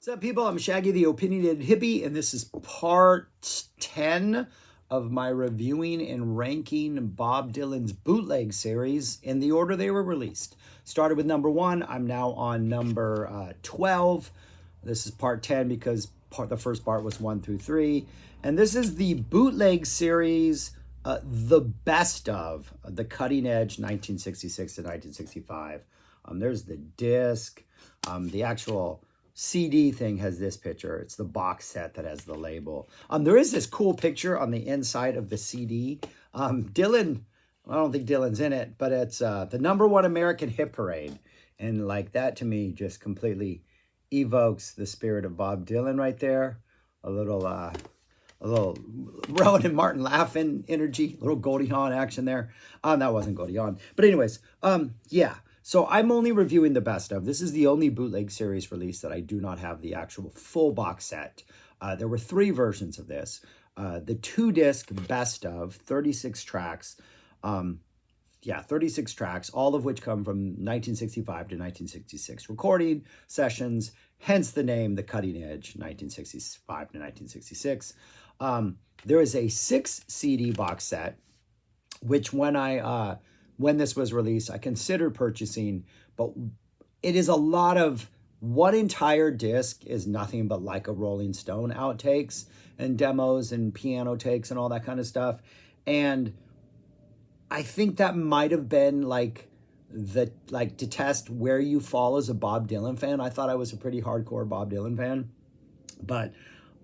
What's up, people? I'm Shaggy, the Opinionated Hippie, and this is part 10 of my reviewing and ranking Bob Dylan's Bootleg series in the order they were released. Started with number 1. I'm now on number 12. This is part 10 because the first part was 1 through 3. And this is the Bootleg series, the best of the Cutting Edge 1966 to 1965. There's the disc, the actual CD thing has this picture. It's the box set that has the label. There is this cool picture on the inside of the CD. Dylan, I don't think Dylan's in it, but it's the #1 American Hit Parade. And like that to me just completely evokes the spirit of Bob Dylan right there. A little Rowan and Martin laughing energy, a little Goldie Hawn action there. That wasn't Goldie Hawn. But anyways, yeah. So I'm only reviewing the best of. This is the only bootleg series release that I do not have the actual full box set. There were 3 versions of this. The 2-disc best of, 36 tracks. 36 tracks, all of which come from 1965 to 1966 recording sessions, hence the name The Cutting Edge, 1965 to 1966. There is a 6 CD box set, which when this was released, I considered purchasing, but it is a lot of, one entire disc is nothing but like a Rolling Stone outtakes and demos and piano takes and all that kind of stuff. And I think that might have been to test where you fall as a Bob Dylan fan. I thought I was a pretty hardcore Bob Dylan fan, but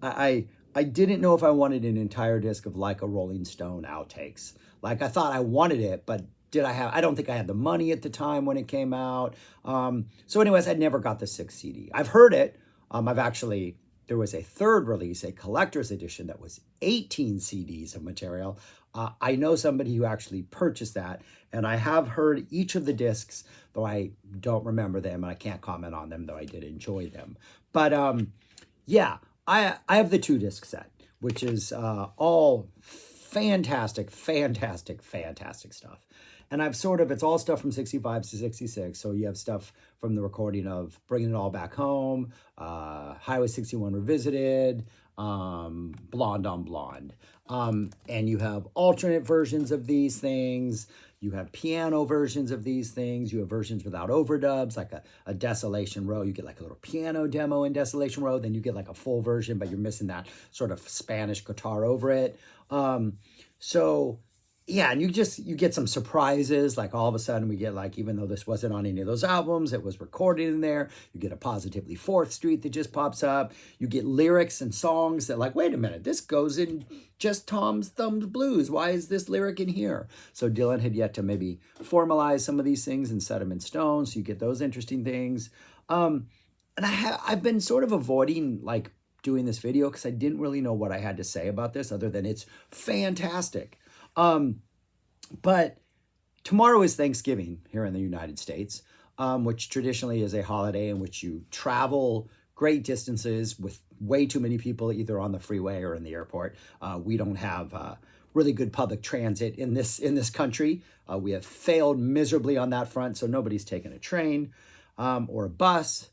I didn't know if I wanted an entire disc of like a Rolling Stone outtakes. Like I thought I wanted it, but I don't think I had the money at the time when it came out. So anyways, I never got the 6 CD. I've heard it. There was a 3rd release, a collector's edition that was 18 CDs of material. I know somebody who actually purchased that, and I have heard each of the discs, though I don't remember them, and I can't comment on them, though I did enjoy them. But yeah, I have the 2-disc set, which is all fantastic stuff. And it's all stuff from 65 to 66. So you have stuff from the recording of Bringing It All Back Home, Highway 61 Revisited, Blonde on Blonde. And you have alternate versions of these things. You have piano versions of these things. You have versions without overdubs, like a Desolation Row. You get like a little piano demo in Desolation Row. Then you get like a full version, but you're missing that sort of Spanish guitar over it. Yeah, and you get some surprises, like all of a sudden we get like, even though this wasn't on any of those albums, it was recorded in there. You get a Positively 4th Street that just pops up. You get lyrics and songs that like, wait a minute, this goes in Just Tom's Thumbs Blues. Why is this lyric in here? So Dylan had yet to maybe formalize some of these things and set them in stone. So you get those interesting things. And I've been sort of avoiding like doing this video because I didn't really know what I had to say about this other than it's fantastic. But tomorrow is Thanksgiving here in the United States, which traditionally is a holiday in which you travel great distances with way too many people either on the freeway or in the airport. We don't have really good public transit in this country. We have failed miserably on that front, so nobody's taken a train or a bus.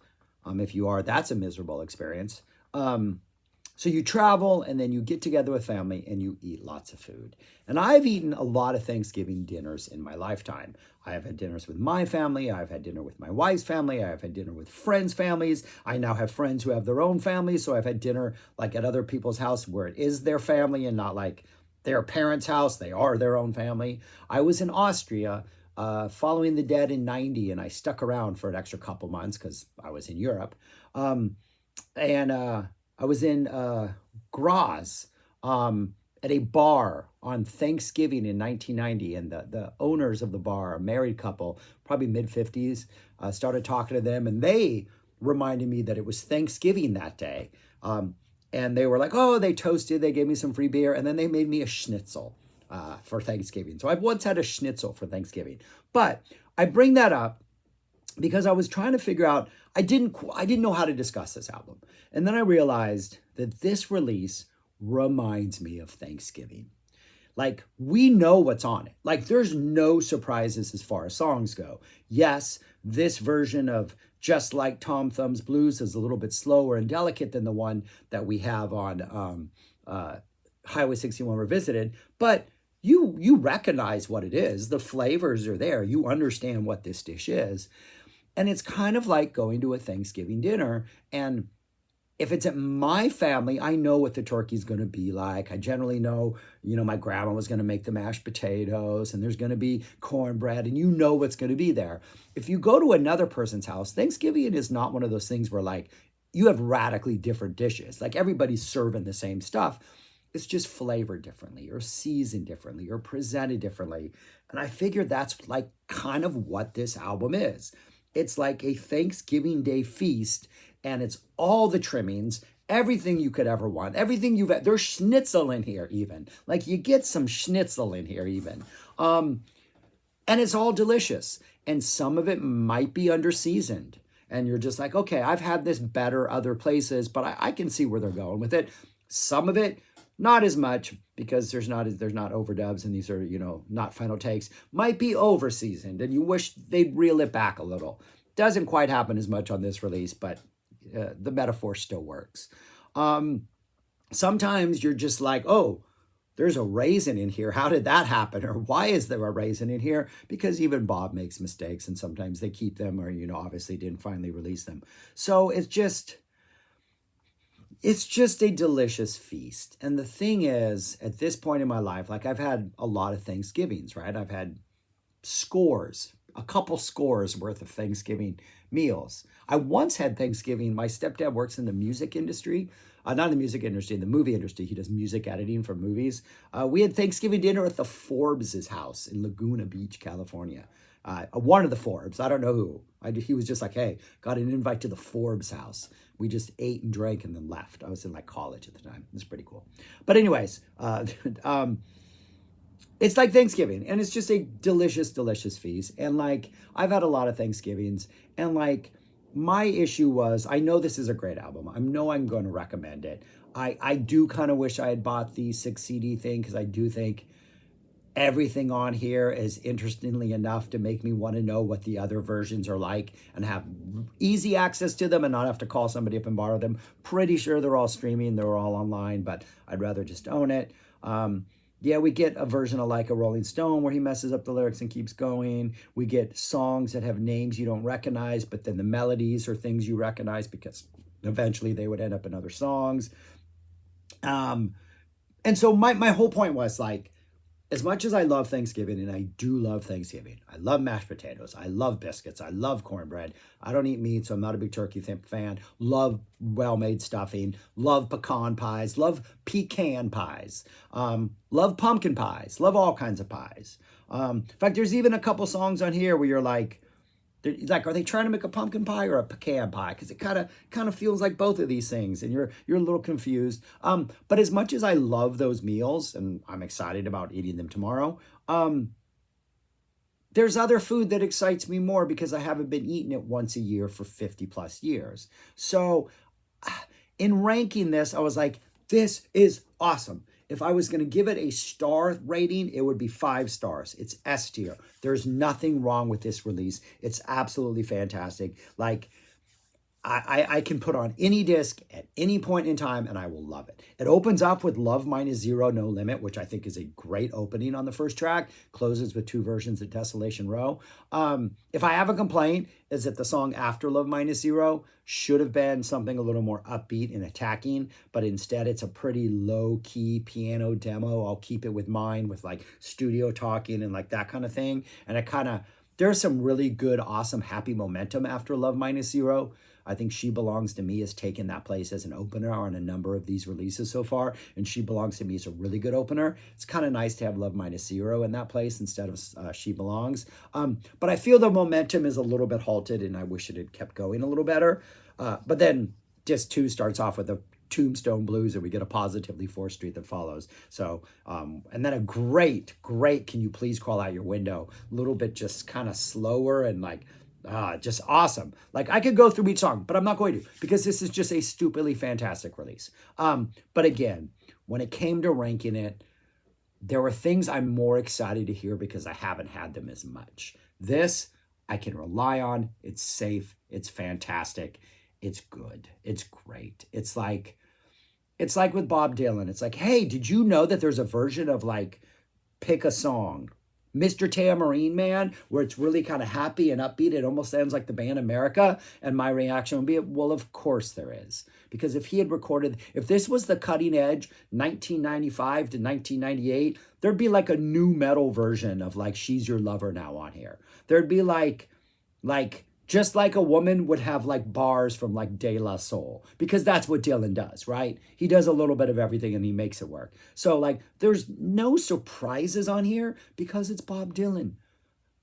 If you are, that's a miserable experience. So you travel and then you get together with family and you eat lots of food. And I've eaten a lot of Thanksgiving dinners in my lifetime. I have had dinners with my family. I've had dinner with my wife's family. I've had dinner with friends' families. I now have friends who have their own families. So I've had dinner like at other people's house where it is their family and not like their parents' house. They are their own family. I was in Austria following the Dead in '90, and I stuck around for an extra couple months because I was in Europe. I was in Graz at a bar on Thanksgiving in 1990, and the owners of the bar, a married couple, probably mid-50s, started talking to them, and they reminded me that it was Thanksgiving that day. And they were like, oh, they toasted, they gave me some free beer, and then they made me a schnitzel for Thanksgiving. So I've once had a schnitzel for Thanksgiving. But I bring that up because I was trying to figure out, I didn't know how to discuss this album. And then I realized that this release reminds me of Thanksgiving. Like, we know what's on it. Like, there's no surprises as far as songs go. Yes, this version of just like Tom Thumb's Blues is a little bit slower and delicate than the one that we have on Highway 61 Revisited, but you recognize what it is. The flavors are there. You understand what this dish is. And it's kind of like going to a Thanksgiving dinner. And if it's at my family, I know what the turkey's going to be like. I generally know, my grandma was going to make the mashed potatoes and there's going to be cornbread and you know what's going to be there. If you go to another person's house, Thanksgiving is not one of those things where like you have radically different dishes. Like everybody's serving the same stuff. It's just flavored differently or seasoned differently or presented differently. And I figured that's like kind of what this album is. It's like a Thanksgiving Day feast, and it's all the trimmings, everything you could ever want, everything you've had. There's schnitzel in here even. Like you get some schnitzel in here even. And it's all delicious. And some of it might be under-seasoned. And you're just like, okay, I've had this better other places, but I can see where they're going with it. Some of it, not as much, because there's not overdubs and these are, not final takes. Might be over-seasoned and you wish they'd reel it back a little. Doesn't quite happen as much on this release, but the metaphor still works. Sometimes you're just like, oh, there's a raisin in here. How did that happen? Or why is there a raisin in here? Because even Bob makes mistakes and sometimes they keep them or, obviously didn't finally release them. So it's just a delicious feast. And the thing is, at this point in my life, like I've had a lot of Thanksgivings, right? I've had a couple scores worth of Thanksgiving meals. I once had Thanksgiving. My stepdad works in the music industry, not in the music industry, in the movie industry. He does music editing for movies. We had Thanksgiving dinner at the Forbes' house in Laguna Beach, California. One of the Forbes, I don't know who. He was just like, hey, got an invite to the Forbes house. We just ate and drank and then left. I was in like college at the time. It was pretty cool. But anyways, it's like Thanksgiving and it's just a delicious, delicious feast. And like, I've had a lot of Thanksgivings and like my issue was, I know this is a great album. I know I'm going to recommend it. I do kind of wish I had bought the 6 CD thing because I do think everything on here is interestingly enough to make me want to know what the other versions are like and have easy access to them and not have to call somebody up and borrow them. Pretty sure they're all streaming, they're all online, but I'd rather just own it. Yeah, we get a version of Like a Rolling Stone where he messes up the lyrics and keeps going. We get songs that have names you don't recognize, but then the melodies are things you recognize because eventually they would end up in other songs. And so my whole point was like, as much as I love Thanksgiving, and I do love Thanksgiving, I love mashed potatoes, I love biscuits, I love cornbread. I don't eat meat, so I'm not a big turkey fan. Love well-made stuffing, love pecan pies, love pecan pies, love pumpkin pies, love all kinds of pies. In fact, there's even a couple songs on here where you're like, are they trying to make a pumpkin pie or a pecan pie? Because it kind of feels like both of these things, and you're a little confused. But as much as I love those meals, and I'm excited about eating them tomorrow, there's other food that excites me more because I haven't been eating it once a year for 50 plus years. So in ranking this, I was like, this is awesome. If I was going to give it a star rating, it would be 5 stars. It's S tier. There's nothing wrong with this release. It's absolutely fantastic. Like, I can put on any disc at any point in time and I will love it. It opens up with Love Minus Zero, No Limit, which I think is a great opening on the first track. Closes with 2 versions of Desolation Row. If I have a complaint, is that the song after Love Minus Zero should have been something a little more upbeat and attacking, but instead it's a pretty low-key piano demo. I'll keep it with mine with like studio talking and like that kind of thing. And there's some really good, awesome, happy momentum after Love Minus Zero. I think She Belongs to Me has taken that place as an opener on a number of these releases so far, and She Belongs to Me is a really good opener. It's kind of nice to have Love Minus Zero in that place instead of She Belongs. But I feel the momentum is a little bit halted, and I wish it had kept going a little better. But then disc 2 starts off with a Tombstone Blues, and we get a Positively 4th Street that follows. So, and then a great, Can You Please Crawl Out Your Window? A little bit just kind of slower and like, just awesome. Like I could go through each song, but I'm not going to because this is just a stupidly fantastic release. But again, when it came to ranking it, there were things I'm more excited to hear because I haven't had them as much. This I can rely on. It's safe. It's fantastic. It's good. It's great. It's like with Bob Dylan. It's like, hey, did you know that there's a version of like pick a song, Mr. Tambourine Man, where it's really kind of happy and upbeat. It almost sounds like the band America. And my reaction would be, well, of course there is. Because if he had recorded, if this was the cutting edge, 1995 to 1998, there'd be like a new metal version of like She's Your Lover Now on here. There'd be like, just like a woman would have like bars from like De La Soul, because that's what Dylan does, right? He does a little bit of everything and he makes it work. So like there's no surprises on here because it's Bob Dylan.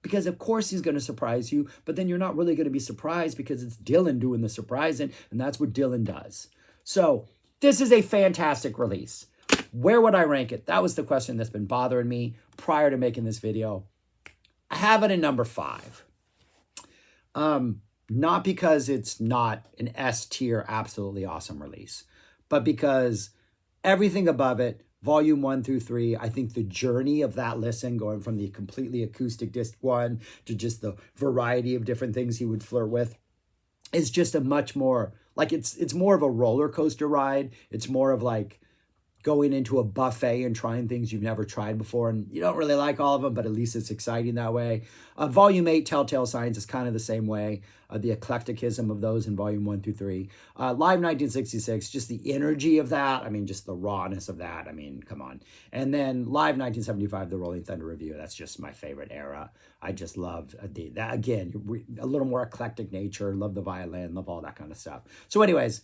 Because of course he's going to surprise you, but then you're not really going to be surprised because it's Dylan doing the surprising, and that's what Dylan does. So this is a fantastic release. Where would I rank it? That was the question that's been bothering me prior to making this video. I have it in number 5. Not because it's not an S tier, absolutely awesome release, but because everything above it, volume 1 through 3, I think the journey of that listen, going from the completely acoustic disc 1 to just the variety of different things he would flirt with, is just a much more, like it's more of a roller coaster ride. It's more of like going into a buffet and trying things you've never tried before, and you don't really like all of them, but at least it's exciting that way. Volume 8, Telltale Signs, is kind of the same way. The eclecticism of those in volume 1 through 3. Live 1966, just the energy of that. I mean, just the rawness of that. I mean, come on. And then Live 1975, the Rolling Thunder Review. That's just my favorite era. I just love that. Again, a little more eclectic nature. Love the violin, love all that kind of stuff. So anyways,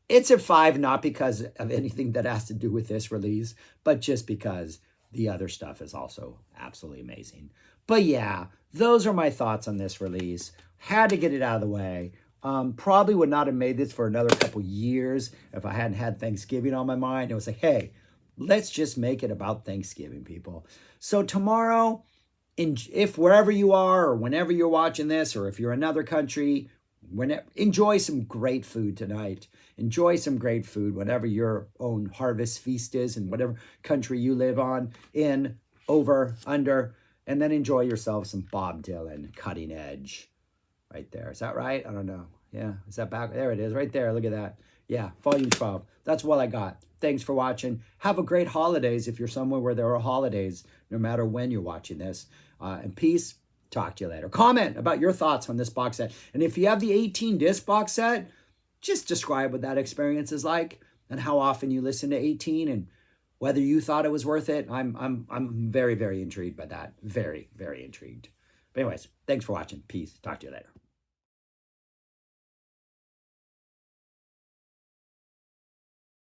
it's a 5, not because of anything that has to do with this release, but just because the other stuff is also absolutely amazing. But yeah, those are my thoughts on this release. Had to get it out of the way. Probably would not have made this for another couple years if I hadn't had Thanksgiving on my mind. It was like, hey, let's just make it about Thanksgiving, people. So tomorrow, if wherever you are or whenever you're watching this, or if you're in another country, enjoy some great food tonight. Enjoy some great food, whatever your own harvest feast is in whatever country you live on, in, over, under, and then enjoy yourself some Bob Dylan, Cutting Edge. Right there. Is that right? I don't know. Yeah. Is that back? There it is. Right there. Look at that. Yeah. Volume 12. That's what I got. Thanks for watching. Have a great holidays if you're somewhere where there are holidays, no matter when you're watching this. And peace. Talk to you later. Comment about your thoughts on this box set. And if you have the 18 disc box set, just describe what that experience is like and how often you listen to 18 and whether you thought it was worth it. I'm very, very intrigued by that. Very, very intrigued. But anyways, thanks for watching. Peace. Talk to you later.